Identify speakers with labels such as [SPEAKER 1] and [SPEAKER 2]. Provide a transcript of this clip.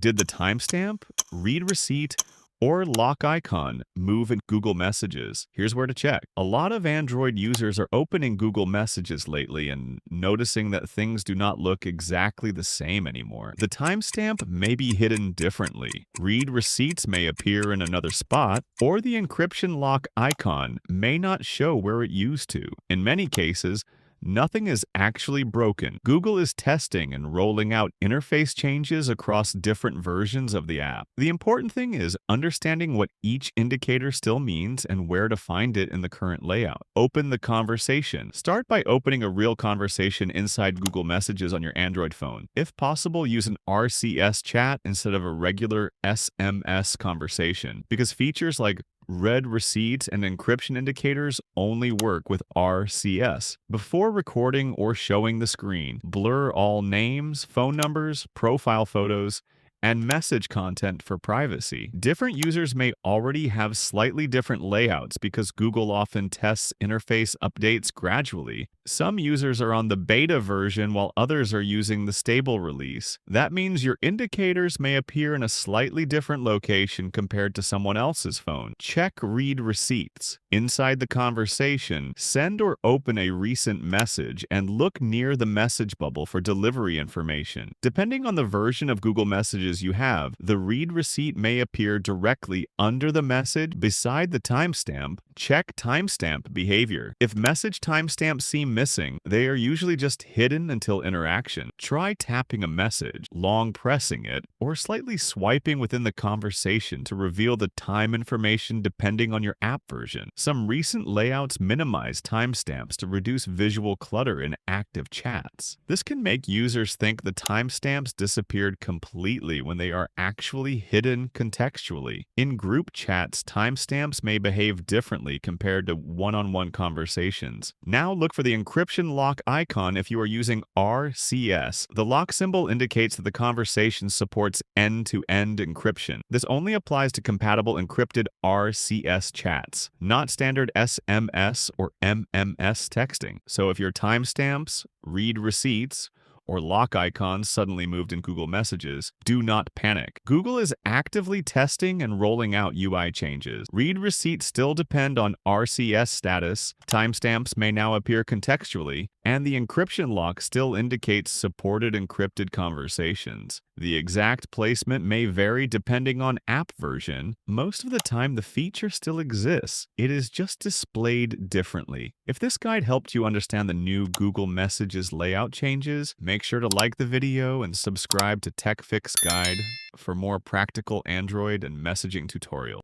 [SPEAKER 1] Did the timestamp, read receipt, or lock icon move in Google Messages? Here's where to check. A lot of Android users are opening Google Messages lately and noticing that things do not look exactly the same anymore. The timestamp may be hidden differently. Read receipts may appear in another spot, or the encryption lock icon may not show where it used to. In many cases, nothing is actually broken. Google is testing and rolling out interface changes across different versions of the app. The important thing is understanding what each indicator still means and where to find it in the current layout. Open the conversation. Start by opening a real conversation inside Google Messages on your Android phone. If possible, use an RCS chat instead of a regular SMS conversation, because features like read receipts and encryption indicators only work with RCS. Before recording or showing the screen, blur all names, phone numbers, profile photos, and message content for privacy. Different users may already have slightly different layouts because Google often tests interface updates gradually. Some users are on the beta version while others are using the stable release. That means your indicators may appear in a slightly different location compared to someone else's phone. Check read receipts. Inside the conversation, send or open a recent message and look near the message bubble for delivery information. Depending on the version of Google Messages you have, the read receipt may appear directly under the message beside the timestamp. Check timestamp behavior. If message timestamps seem missing, they are usually just hidden until interaction. Try tapping a message, long pressing it, or slightly swiping within the conversation to reveal the time information depending on your app version. Some recent layouts minimize timestamps to reduce visual clutter in active chats. This can make users think the timestamps disappeared completely when they are actually hidden contextually. In group chats, timestamps may behave differently compared to one-on-one conversations. Now look for the encryption lock icon if you are using RCS. The lock symbol indicates that the conversation supports end-to-end encryption. This only applies to compatible encrypted RCS chats, not standard SMS or MMS texting. So if your timestamps, read receipts, or lock icons suddenly moved in Google Messages, do not panic. Google is actively testing and rolling out UI changes. Read receipts still depend on RCS status, timestamps may now appear contextually, and the encryption lock still indicates supported encrypted conversations. The exact placement may vary depending on app version. Most of the time, the feature still exists. It is just displayed differently. If this guide helped you understand the new Google Messages layout changes, make sure to like the video and subscribe to TechFix Guide for more practical Android and messaging tutorials.